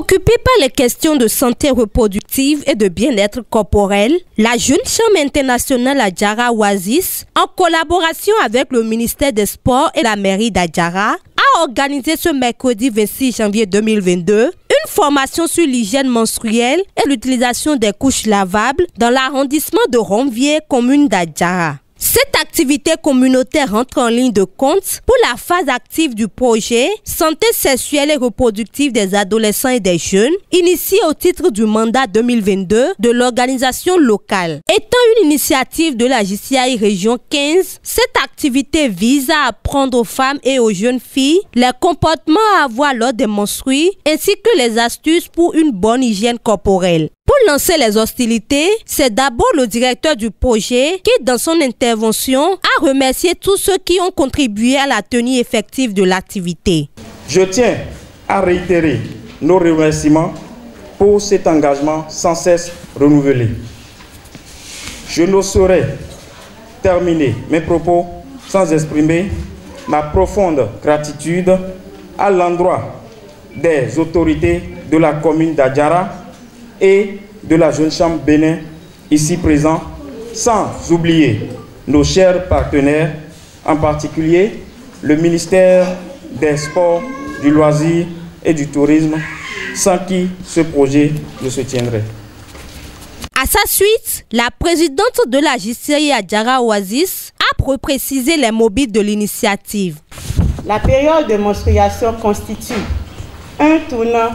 Préoccupée par les questions de santé reproductive et de bien-être corporel, la Jeune Chambre internationale Adjara Oasis, en collaboration avec le ministère des Sports et la mairie d'Adjara, a organisé ce mercredi 26 janvier 2022 une formation sur l'hygiène menstruelle et l'utilisation des couches lavables dans l'arrondissement de Ronvier, commune d'Adjara. Cette activité communautaire entre en ligne de compte pour la phase active du projet Santé sexuelle et reproductive des adolescents et des jeunes, initié au titre du mandat 2022 de l'organisation locale. Étant une initiative de la JCI Région 15, cette activité vise à apprendre aux femmes et aux jeunes filles les comportements à avoir lors des menstrues ainsi que les astuces pour une bonne hygiène corporelle. Pour lancer les hostilités, c'est d'abord le directeur du projet qui, dans son intervention, a remercié tous ceux qui ont contribué à la tenue effective de l'activité. Je tiens à réitérer nos remerciements pour cet engagement sans cesse renouvelé. Je ne saurais terminer mes propos sans exprimer ma profonde gratitude à l'endroit des autorités de la commune d'Adjara et de la Jeune Chambre Bénin ici présents, sans oublier nos chers partenaires, en particulier le ministère des Sports, du Loisir et du Tourisme, sans qui ce projet ne se tiendrait. À sa suite, la présidente de la JCI Adjara Oasis a reprécisé les mobiles de l'initiative. La période de menstruation constitue un tournant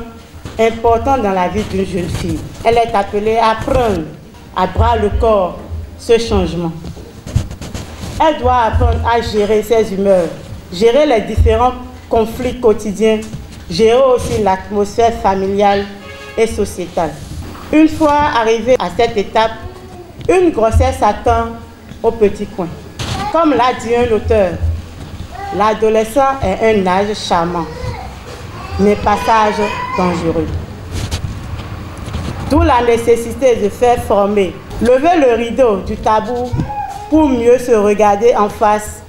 important dans la vie d'une jeune fille. Elle est appelée à prendre à bras le corps ce changement. Elle doit apprendre à gérer ses humeurs, gérer les différents conflits quotidiens, gérer aussi l'atmosphère familiale et sociétale. Une fois arrivée à cette étape, une grossesse attend au petit coin. Comme l'a dit un auteur, l'adolescent est un âge charmant, mais passage dangereux. D'où la nécessité de faire former, lever le rideau du tabou pour mieux se regarder en face,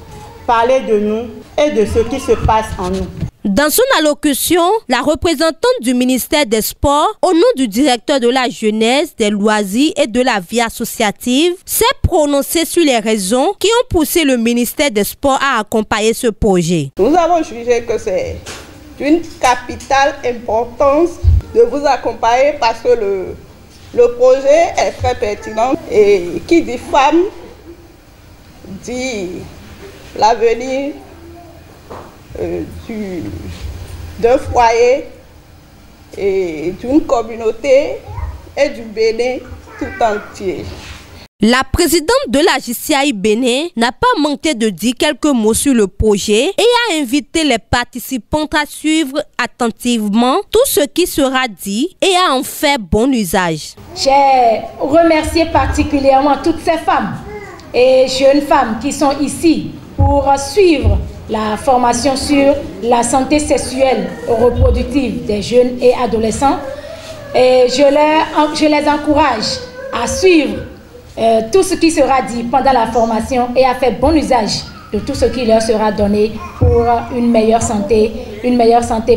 parler de nous et de ce qui se passe en nous. Dans son allocution, la représentante du ministère des Sports, au nom du directeur de la jeunesse, des loisirs et de la vie associative, s'est prononcée sur les raisons qui ont poussé le ministère des Sports à accompagner ce projet. Nous avons jugé que c'est d'une capitale importance de vous accompagner parce que le projet est très pertinent et qui dit femme dit l'avenir d'un foyer et d'une communauté et du Bénin tout entier. La présidente de la JCI Bénin n'a pas manqué de dire quelques mots sur le projet et a invité les participantes à suivre attentivement tout ce qui sera dit et à en faire bon usage. J'ai remercié particulièrement toutes ces femmes et jeunes femmes qui sont ici pour suivre la formation sur la santé sexuelle et reproductive des jeunes et adolescents. Et je les encourage à suivre tout ce qui sera dit pendant la formation et à faire bon usage de tout ce qui leur sera donné pour une meilleure santé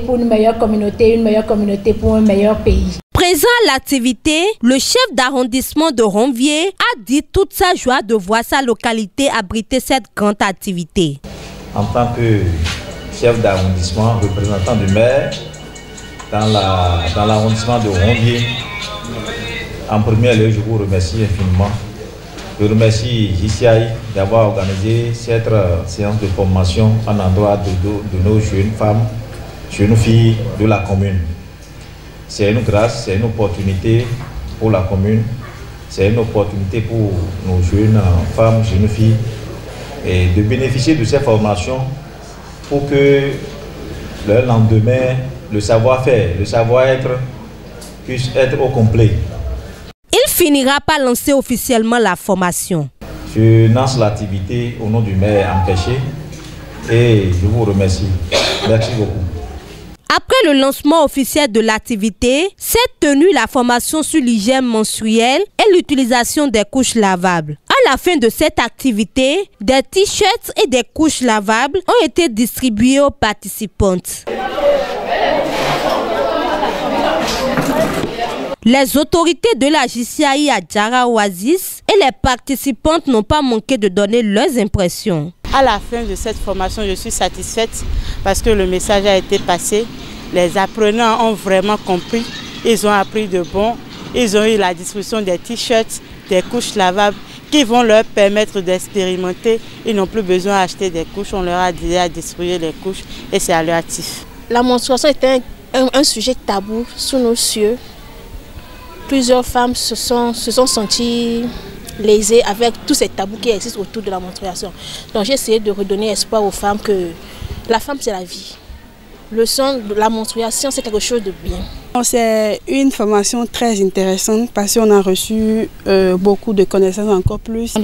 pour une meilleure communauté pour un meilleur pays. Présent à l'activité, le chef d'arrondissement de Ronvier a dit toute sa joie de voir sa localité abriter cette grande activité. En tant que chef d'arrondissement, représentant du maire dans l'arrondissement de Ronvier, en premier lieu, je vous remercie infiniment. Je remercie JCI d'avoir organisé cette séance de formation en endroit de nos jeunes femmes, jeunes filles de la commune. C'est une grâce, c'est une opportunité pour la commune, c'est une opportunité pour nos jeunes femmes, jeunes filles, et de bénéficier de ces formations pour que le lendemain, le savoir-faire, le savoir-être puisse être au complet. Il finira par lancer officiellement la formation. Je lance l'activité au nom du maire empêché et je vous remercie. Merci beaucoup. Après le lancement officiel de l'activité, s'est tenue la formation sur l'hygiène menstruelle et l'utilisation des couches lavables. À la fin de cette activité, des t-shirts et des couches lavables ont été distribués aux participantes. Les autorités de la JCI à Djara Oasis et les participantes n'ont pas manqué de donner leurs impressions. À la fin de cette formation, je suis satisfaite parce que le message a été passé. Les apprenants ont vraiment compris. Ils ont appris de bon. Ils ont eu la distribution des t-shirts, des couches lavables qui vont leur permettre d'expérimenter. Ils n'ont plus besoin d'acheter des couches. On leur a déjà distribué les couches et c'est à leur actif. La menstruation était un sujet tabou sous nos cieux. Plusieurs femmes se sont senties lésées avec tous ces tabous qui existent autour de la menstruation. Donc j'ai essayé de redonner espoir aux femmes que la femme c'est la vie. Le sang de la menstruation c'est quelque chose de bien. C'est une formation très intéressante parce qu'on a reçu beaucoup de connaissances encore plus.